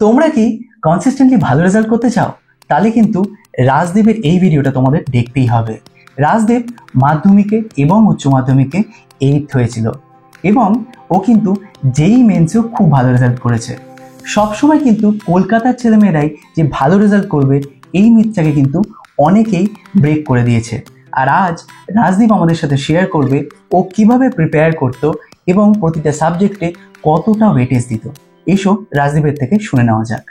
তোমরা কি কনসিস্টেন্টলি ভালো রেজাল্ট করতে চাও? তাহলে কিন্তু রাজদীপের এই ভিডিওটা তোমাদের দেখতেই হবে। রাজদীপ মাধ্যমিকে এবং উচ্চ মাধ্যমিকে 8th হয়েছিল এবং ও কিন্তু যেই মেন্সেও খুব ভালো রেজাল্ট করেছে। সবসময় কিন্তু কলকাতার ছেলেমেয়েরাই যে ভালো রেজাল্ট করবে এই মিথটাকে কিন্তু অনেকেই ব্রেক করে দিয়েছে। আর আজ রাজদীপ আমাদের সাথে শেয়ার করবে ও কিভাবে প্রিপেয়ার করতো এবং প্রতিটা সাবজেক্টে কতটা ওয়েটেজ দিত। এসো রাজদীপের থেকে শুনে নেওয়া যাক।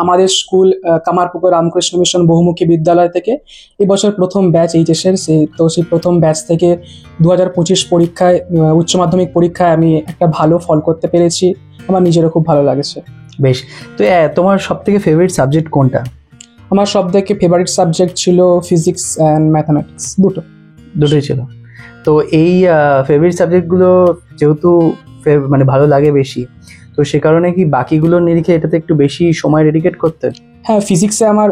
আমাদের স্কুল কামারপুকুর রামকৃষ্ণ মিশন বহুমুখী বিদ্যালয় থেকে এবছর প্রথম ব্যাচ এইচএসের সেই প্রথম ব্যাচ থেকে 2025 পরীক্ষায় উচ্চ মাধ্যমিক পরীক্ষায় আমি একটা ভালো ফল করতে পেরেছি। আমার নিজেরও খুব ভালো লাগছে। বেশ, তো তোমার সব থেকে ফেভারিট সাবজেক্ট কোনটা? আমার সব থেকে ফেভারিট সাবজেক্ট ছিল ফিজিক্স অ্যান্ড ম্যাথামেটিক্স, দুটোই ছিল। তো এই ফেভারিট সাবজেক্টগুলো যেহেতু মানে ভালো লাগে বেশি, তো সে কারণে কি বাকিগুলোর নিরিখে এটাতে একটু বেশি সময় ডেডিকেট করতে? হ্যাঁ, ফিজিক্সে আমার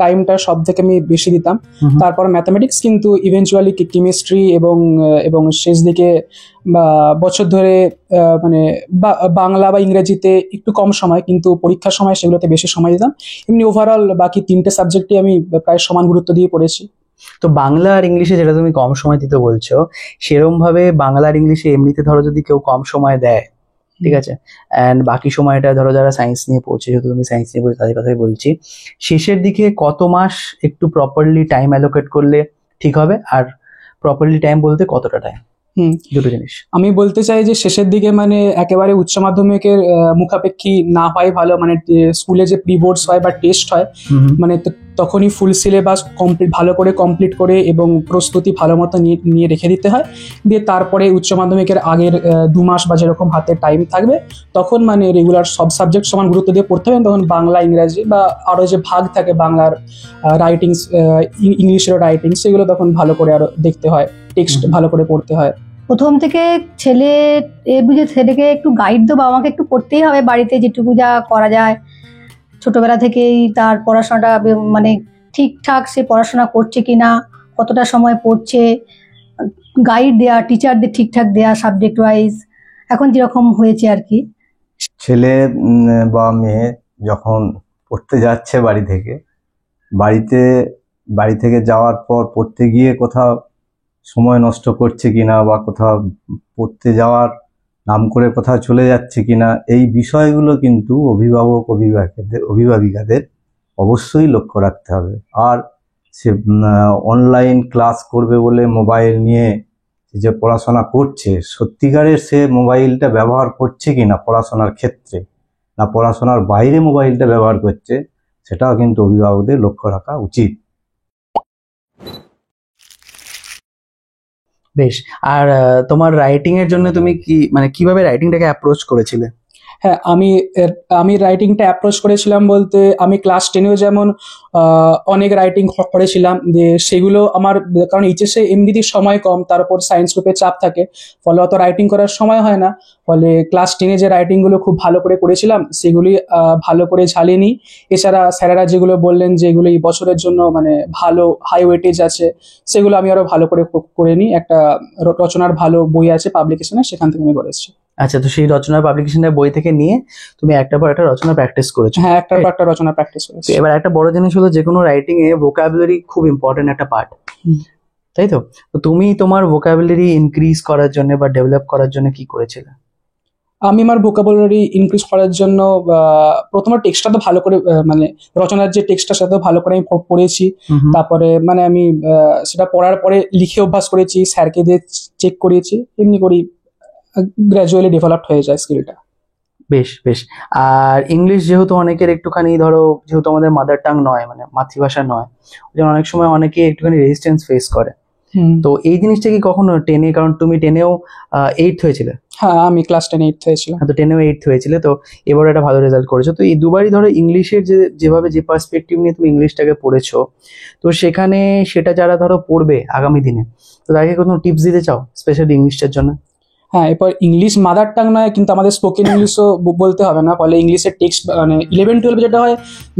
টাইমটা সব থেকে আমি বেশি দিতাম। তারপর ম্যাথামেটিক্স, কিন্তু ইভেনচুয়ালি কেমিস্ট্রি এবং শেষ দিকে বছর ধরে মানে বাংলা বা ইংরেজিতে একটু কম সময়, কিন্তু পরীক্ষার সময় সেগুলোতে বেশি সময় দিতাম। এমনি ওভারঅল বাকি 3টে সাবজেক্টই আমি প্রায় সমান গুরুত্ব দিয়ে পড়েছি। তো বাংলা আর ইংলিশে যেটা তুমি কম সময় দিতে বলছো, সেরকম ভাবে বাংলা আর ইংলিশে এমনিতে ধরো যদি কেউ কম সময় দেয়, ঠিক আছে, অ্যান্ড বাকি সময়টা ধরো যারা সায়েন্স নিয়ে পড়ছে, যেহেতু তুমি সায়েন্স নিয়ে পড়ছো তাদের কথাই বলছি, শেষের দিকে কত মাস একটু প্রপারলি টাইম অ্যালোকেট করলে ঠিক হবে? আর প্রপারলি টাইম বলতে কতটা টাইম? দুটো জিনিস আমি বলতে চাই যে শেষের দিকে মানে একেবারে উচ্চ মাধ্যমিকের মুখাপেক্ষী না হয় ভালো, মানে স্কুলে যে প্রি বোর্ডস হয় বা টেস্ট হয়, মানে তখনই ফুল সিলেবাস ভালো করে কমপ্লিট করে এবং প্রস্তুতি ভালো মতো নিয়ে রেখে দিতে হয়। দিয়ে তারপরে উচ্চ মাধ্যমিকের আগের 2 মাস বা যেরকম হাতে টাইম থাকবে তখন মানে রেগুলার সব সাবজেক্ট সমান গুরুত্ব দিয়ে পড়তে হবে। তখন বাংলা, ইংরাজি বা আরও যে ভাগ থাকে বাংলার রাইটিংস, ইংলিশেরও রাইটিংস, সেগুলো তখন ভালো করে আরো দেখতে হয়, টেক্সট ভালো করে পড়তে হয়। প্রথম থেকে ছেলেকে একটু গাইড দেবো, আমাকে একটু পড়তেই হবে বাড়িতে যেটুকু যা করা যায়। ছোটবেলা থেকেই তার পড়াশোনাটা মানে ঠিকঠাক সে পড়াশোনা করছে কিনা, কতটা সময় পড়ছে, গাইড দেয়া, টিচারদের ঠিকঠাক দেয়া সাবজেক্ট ওয়াইজ, এখন যেরকম হয়েছে আর কি। ছেলে বা মেয়ে যখন পড়তে যাচ্ছে বাড়ি থেকে যাওয়ার পর পড়তে গিয়ে কোথাও সময় নষ্ট করছে কিনা বা কোথাও পড়তে যাওয়ার নাম করে কোথাও চলে যাচ্ছে কিনা, এই বিষয়গুলো কিন্তু অভিভাবিকাদের অবশ্যই লক্ষ্য রাখতে হবে। আর সে অনলাইন ক্লাস করবে বলে মোবাইল নিয়ে যে পড়াশোনা করছে, সত্যিকারের সে মোবাইলটা ব্যবহার করছে কিনা পড়াশোনার ক্ষেত্রে, না পড়াশোনার বাইরে মোবাইলটা ব্যবহার করছে, সেটাও কিন্তু অভিভাবকদের লক্ষ্য রাখা উচিত। বেশ, আর তোমার রাইটিং এর জন্য তুমি কিভাবে রাইটিংটাকে অ্যাপ্রোচ করেছিলে? হ্যাঁ, আমি রাইটিংটা অ্যাপ্রোচ করেছিলাম বলতে, আমি ক্লাস 10এও যেমন অনেক রাইটিং করেছিলাম, যে সেগুলো আমার, কারণ এইচএসে এমনিতেই সময় কম, তার উপর সায়েন্স গ্রুপে চাপ থাকে, ফলে অত রাইটিং করার সময় হয় না। ফলে ক্লাস 10-এ যে রাইটিংগুলো খুব ভালো করে করেছিলাম সেগুলি ভালো করে ঝালিয়ে নিই। এছাড়া স্যারেরা যেগুলো বললেন যে এগুলো এই বছরের জন্য মানে ভালো হাই ওয়েটেজ আছে, সেগুলো আমি আরো ভালো করে নিই। একটা রচনার ভালো বই আছে পাবলিকেশনে, সেখান থেকে আমি করেছি। আচ্ছা, তো সেই রচনার পাবলিকেশনের বই থেকে নিয়ে তুমি একটা পর একটা রচনা প্র্যাকটিস করেছো? হ্যাঁ, একটা পর একটা রচনা প্র্যাকটিস করেছি। এবার একটা বড় জিনিস হলো, যে কোনো রাইটিং এ ভোকাবুলারি খুব ইম্পর্টেন্ট একটা পার্ট, তাই তো? তুমি তোমার ভোকাবুলারি ইনক্রিজ করার জন্য বা ডেভেলপ করার জন্য কি করেছিলে? আমি আমার ভোকাবুলারি ইনক্রিজ করার জন্য প্রথমে টেক্সটটা তো ভালো করে, মানে রচনার যে টেক্সটটা সেটা তো ভালো করে আমি পড়েছি। তারপরে মানে আমি সেটা পড়ার পরে লিখে অভ্যাস করেছি, স্যারকে দিয়ে চেক করিয়েছি, এমনি করি গ্র্যাজুয়ালি ডেভেলপড হয়ে যায় স্কিলটা। বেশ বেশ। আর ইংলিশ যেহেতু অনেকের একটুখানি, ধরো যেহেতু আমাদের মাদার টাং নয়, মানে মাতৃভাষা নয়, অনেক সময় অনেকে একটুখানি রেজিস্ট্যান্স ফেস করে। তো এই জিনিসটা কি কখনো 10-এ, কারণ তুমি 10-এও 8th হয়েছিলে? হ্যাঁ, আমি ক্লাস 10 8th হয়েছিলাম। তো 10-এও 8th হয়েছিলে, তো এবার একটা ভালো রেজাল্ট করেছো। তো এই দুবারই ধরো ইংলিশের যেভাবে যে পার্সপেক্টিভ নিয়ে তুমি ইংলিশটাকে পড়েছো, তো সেখানে সেটা যারা ধরো পড়বে আগামী দিনে, তো তাকে কোনো টিপস দিতে চাও স্পেশালি ইংলিশটার জন্য? হ্যাঁ, এরপর ইংলিশ মাদার টাং নয়, কিন্তু আমাদের স্পোকেন ইংলিশও বলতে হবে না। ফলে ইংলিশের টেক্সট মানে 11-12 যেটা হয়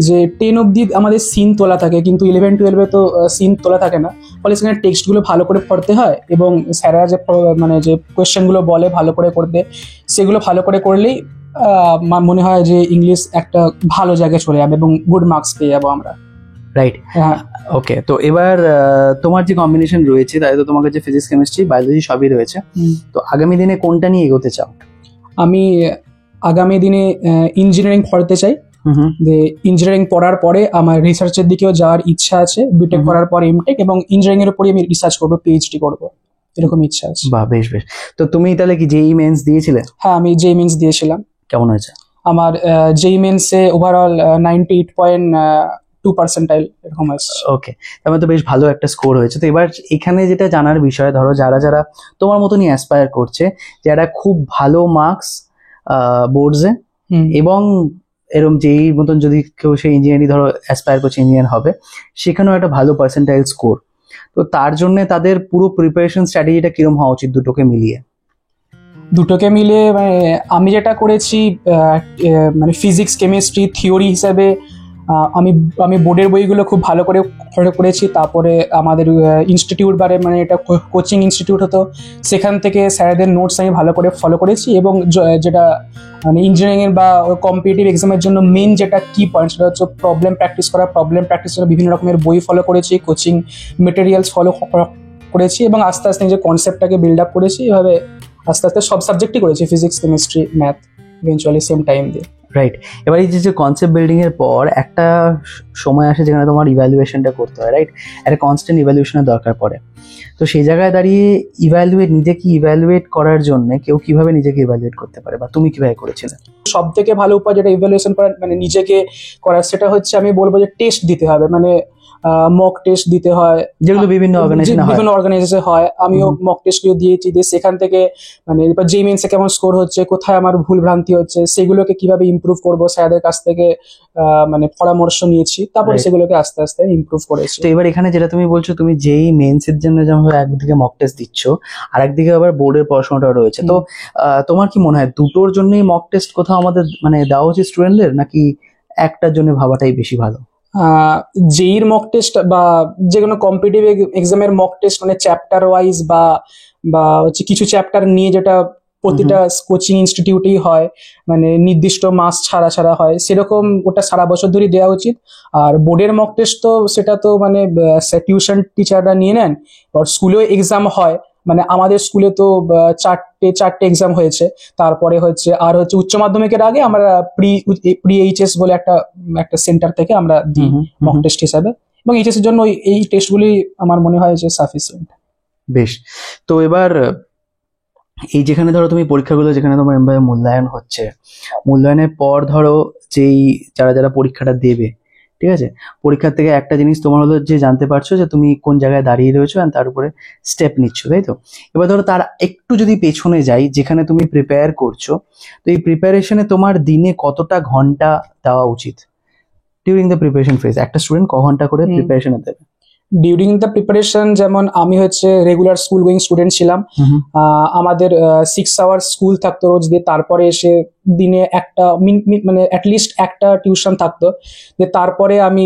যে 10 অব্দি আমাদের সিন তোলা থাকে, কিন্তু 11-12-এ তো সিন তোলা থাকে না। ফলে সেখানে টেক্সটগুলো ভালো করে পড়তে হয় এবং স্যারেরা যে মানে যে কোয়েশ্চেনগুলো বলে ভালো করে করতে, সেগুলো ভালো করে করলেই মনে হয় যে ইংলিশ একটা ভালো জায়গায় চলে যাবে এবং গুড মার্কস পেয়ে যাবো আমরা। রাইট, হ্যাঁ। ওকে, তো এবার তোমার যে কম্বিনেশন রয়েছে তাই তো তোমার কাছে ফিজিক্স, কেমিস্ট্রি, বায়োলজি সবই রয়েছে, তো আগামী দিনে কোনটা নিয়ে এগোতে চাও? আমি আগামী দিনে ইঞ্জিনিয়ারিং পড়তে চাই। যে ইঞ্জিনিয়ারিং পড়ার পরে আমার রিসার্চের দিকেও যাওয়ার ইচ্ছা আছে, বিটেক করার পরে এমটেক, এবং ইঞ্জিনিয়ারিং এর উপরে আমি রিসার্চ করবো, পিএইচডি করবো, এরকম ইচ্ছা আছে। বাহ, বেশ বেশ। তো তুমি তাহলে কি জেই মেন্স দিয়েছিলে? হ্যাঁ, আমি জেই মেন্স দিয়েছিলাম। কেমন হয়েছে? আমার জেই মেন্সে ওভারঅল 98.2% এরকম হয়েছে। ওকে, তারপরে তো বেশ ভালো একটা স্কোর হয়েছে। তো এবার এখানে যেটা জানার বিষয়, ধরো যারা যারা তোমার মতনই অ্যাসপায়ার করছে, যারা খুব ভালো মার্কস বোর্ডসে এবং এরকম যেই মতন যদি কেউ সেই ইঞ্জিনিয়ারিং ধরো অ্যাসপায়ার করছে, ইঞ্জিনিয়ার হবে, সেখানেও একটা ভালো পার্সেন্টাইল স্কোর, তো তার জন্য তাদের পুরো প্রিপারেশন স্ট্র্যাটেজিটা কিরম হওয়া উচিত দুটোকে মিলিয়ে? দুটোকে মিলে মানে আমি যেটা করেছি, মানে ফিজিক্স কেমিস্ট্রি থিওরি হিসাবে আমি আমি বোর্ডের বইগুলো খুব ভালো করে করেছি। তারপরে আমাদের ইনস্টিটিউট মানে এটা কোচিং ইনস্টিটিউট হতো, সেখান থেকে স্যারদের নোটস আমি ভালো করে ফলো করেছি। এবং যেটা মানে ইঞ্জিনিয়ারিং বা কম্পিটিটিভ এক্সামের জন্য মেন যেটা কি পয়েন্ট, সেটা হচ্ছে প্রবলেম প্র্যাকটিস করা। প্রবলেম প্র্যাকটিস করা বিভিন্ন রকমের বই ফলো করেছি, কোচিং মেটেরিয়ালস ফলো করেছি এবং আস্তে আস্তে নিজের কনসেপ্টটাকে বিল্ড আপ করেছি। এভাবে আস্তে আস্তে সব সাবজেক্টই করেছি, physics chemistry math eventually same time দিয়ে। রাইট, এবার এই যে কনসেপ্ট বিল্ডিং এর পর একটা সময় আসে যেখানে তোমার ইভ্যালুয়েশনটা করতে হয়, রাইট? একটা কনস্ট্যান্ট ইভ্যালুয়েশনের দরকার পড়ে। তো সেই জায়গায় দাঁড়িয়ে নিজেকে ইভ্যালুয়েট করার জন্য কেউ কিভাবে নিজেকে ইভ্যালুয়েট করতে পারে, বা তুমি কিভাবে করেছিলে? সব থেকে ভালো উপায় যেটা ইভ্যালুয়েশন করার মানে নিজেকে করার, সেটা হচ্ছে আমি বলবো যে টেস্ট দিতে হবে, মানে মক টেস্ট দিতে হয়, যেগুলো বিভিন্ন অর্গানাইজেশনে হয়। আমিও মক টেস্টগুলো দিয়েছি, দিয়ে সেখান থেকে মানে এবার জেই মেন্সে কেমন স্কোর হচ্ছে, কোথায় আমার ভুল ভ্রান্তি হচ্ছে, সেগুলোকে কিভাবে ইমপ্রুভ করবো স্যারদের কাছ থেকে মানে পরামর্শ নিয়েছি, তারপরে সেগুলোকে আস্তে আস্তে ইমপ্রুভ করেছি। তো এবার এখানে যেটা তুমি বলছো, তুমি জেই মেন্সের জন্য যেমন একদিকে মক টেস্ট দিচ্ছ, আর একদিকে আবার বোর্ডের পড়াশোনাটা রয়েছে, তো তোমার কি মনে হয় দুটোর জন্যই মক টেস্ট কোথাও আমাদের মানে দেওয়া উচিত স্টুডেন্টদের, নাকি একটার জন্য ভাবাটাই বেশি ভালো? জেইর মক টেস্ট বা যে কোনো কম্পিটিটিভ এক্সামের মক টেস্ট মানে চ্যাপ্টার ওয়াইজ বা হচ্ছে কিছু চ্যাপ্টার নিয়ে, যেটা প্রতিটা কোচিং ইনস্টিটিউটেই হয়, মানে নির্দিষ্ট মাস ছাড়া ছাড়া হয়, সেরকম ওটা সারা বছর ধরে দেওয়া উচিত। আর বোর্ডের মক টেস্ট তো সেটা তো মানে টিউশন টিচাররা নিয়ে নেন, আর স্কুলেও এক্সাম হয়। মানে আমাদের স্কুলে তো চারটে এক্সাম হয়েছে, তারপরে হচ্ছে আর হচ্ছে উচ্চ মাধ্যমিকের আগে আমরা প্রি এইচএস বলে একটা সেন্টার থেকে আমরা দিই মক টেস্ট হিসাবে, এবং এইচএস এর জন্য এই টেস্টগুলি আমার মনে হয় যে সাফিসিয়েন্ট। বেশ, তো এবার এই যেখানে ধরো তুমি পরীক্ষাগুলো যেখানে তোমার এমভাবে মূল্যায়ন হচ্ছে, মূল্যায়নের পর ধরো যেই যারা যারা পরীক্ষাটা দেবে, ঠিক আছে, পরীক্ষার থেকে একটা জিনিস তোমার হলো যে জানতে পারছো যে তুমি কোন জায়গায় দাঁড়িয়ে রয়েছো, আর তার উপরে স্টেপ নিচ্ছ, তাই তো? এবার ধরো তার একটু যদি পেছনে যাই, যেখানে তুমি প্রিপেয়ার করছো, তো এই প্রিপারেশনে তোমার দিনে কতটা ঘন্টা দেওয়া উচিত ডিউরিং দ্য প্রিপারেশন ফেজ? একটা স্টুডেন্ট ক ঘন্টা করে প্রিপারেশনে দেবে? ডিউরিং দ্য প্রিপারেশন, যেমন আমি হচ্ছে রেগুলার স্কুল গোয়িং স্টুডেন্ট ছিলাম, আমাদের 6 আওয়ার স্কুল থাকতো রোজ দিয়ে, তারপরে এসে দিনে একটা মানে অ্যাটলিস্ট একটা টিউশন থাকতো, যে তারপরে আমি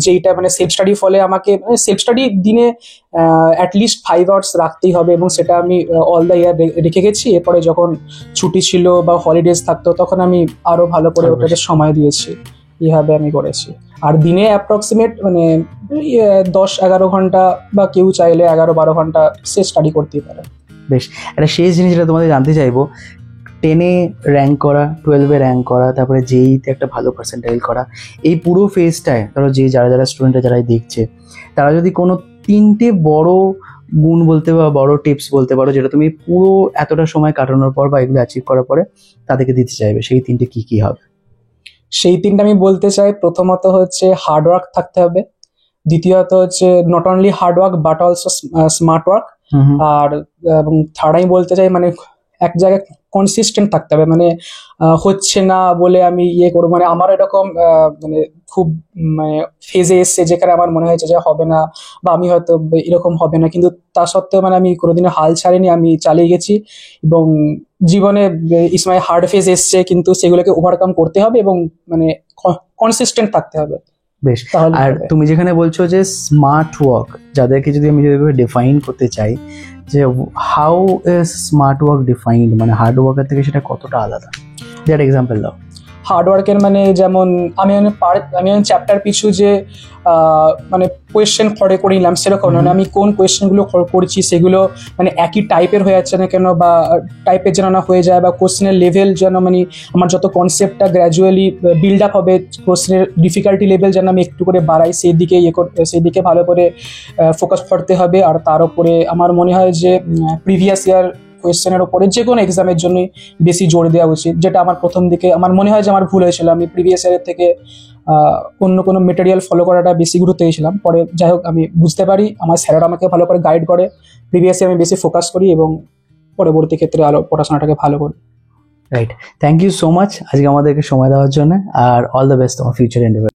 যেইটা মানে সেলফ স্টাডি, ফলে আমাকে সেলফ স্টাডি দিনে অ্যাটলিস্ট 5 আওয়ার্স রাখতেই হবে, এবং সেটা আমি অল দ্য ইয়ার রেখে গেছি। এরপরে যখন ছুটি ছিল বা হলিডেজ থাকতো, তখন আমি আরো ভালো করে ওটাতে সময় দিয়েছি, এইভাবে আমি করেছি। আর দিনে অ্যাপ্রক্সিমেট মানে 10-11 ঘন্টা, বা কেউ চাইলে 11-12 ঘন্টা সে স্টাডি করতেই পারে। বেশ, একটা শেষ জিনিস যেটা তোমাদের জানতে চাইবো, 10-এ র্যাঙ্ক করা, 12-এ র্যাঙ্ক করা, তারপরে জেইতে একটা ভালো পার্সেন্টাইল করা, এই পুরো ফেজটায় ধরো যে যারা যারা স্টুডেন্টরা যারাই দেখছে, তারা যদি কোনো 3টে বড় গুণ বলতে বা বড় টিপস বলতে পারো, যেটা তুমি পুরো এতটা সময় কাটানোর পর বা এগুলো অ্যাচিভ করার পরে তাদেরকে দিতে চাইবে, সেই 3টে কি কি হবে? সেই 3টা আমি বলতে চাই, প্রথমত হচ্ছে হার্ড ওয়ার্ক থাকতে হবে, দ্বিতীয়ত হচ্ছে not only hard work but also smart work, আর এবং থার্ড আমি বলতে চাই মানে এক জায়গায় কনসিস্টেন্ট থাকতে হবে, মানে হচ্ছে না বলে আমি ইয়ে করবো, মানে আমার এরকম মানে খুব মানে ফেজে এসছে যেখানে আমার মনে হয়েছে যে হবে না, বা আমি হয়তো এরকম হবে না, কিন্তু তা সত্ত্বেও মানে আমি কোনোদিনও হাল ছাড়িনি, আমি চালিয়ে গেছি। এবং জীবনে এই সময় হার্ড ফেজ এসছে, কিন্তু সেগুলোকে ওভারকাম করতে হবে এবং মানে কনসিস্টেন্ট থাকতে হবে। বেশ। তাহলে আর হবে। তুমি যেখানে বলছো যে স্মার্ট ওয়ার্ক, যাদেরকে যদি আমি ডিফাইন করতে চাই যে how is smart work defined, মানে হার্ড ওয়ার্কের থেকে সেটা কতটা আলাদা, দ্যাট এক্সাম্পল দাও। হার্ডওয়ার্কের মানে যেমন আমি চ্যাপ্টার পিছু যে মানে কোয়েশ্চেন করে নিলাম সেরকম মানে আমি কোন কোয়েশ্চেনগুলো করছি সেগুলো মানে একই টাইপের হয়ে যাচ্ছে না কেন, বা টাইপের যেন না হয়ে যায়, বা কোয়েশ্চেনের লেভেল যেন মানে আমার যত কনসেপ্টটা গ্র্যাজুয়ালি বিল্ড আপ হবে, কোয়েশ্চেনের ডিফিকাল্টি লেভেল যেন আমি একটু করে বাড়াই, সেই দিকে ভালো করে ফোকাস করতে হবে। আর তার উপরে আমার মনে হয় যে প্রিভিয়াস ইয়ার কোয়েশ্চেনের ওপরে যে কোনো এক্সামের জন্যই বেশি জোর দেওয়া উচিত, যেটা আমার প্রথম দিকে আমার মনে হয় যে আমার ভুল হয়েছিল। আমি প্রিভিয়াস ইয়ারের থেকে অন্য কোনো মেটেরিয়াল ফলো করাটা বেশি গুরুত্ব দিয়েছিলাম। পরে যাই হোক আমি বুঝতে পারি, আমার স্যারেরা আমাকে ভালো করে গাইড করে, প্রিভিয়াস ইয়ার আমি বেশি ফোকাস করি এবং পরবর্তী ক্ষেত্রে আরও পড়াশোনাটাকে ভালো করি। Right, thank you so much আজকে আমাদেরকে সময় দেওয়ার জন্য, আর অল দ্য বেস্ট তোমার ফিউচার এন্ডেভার।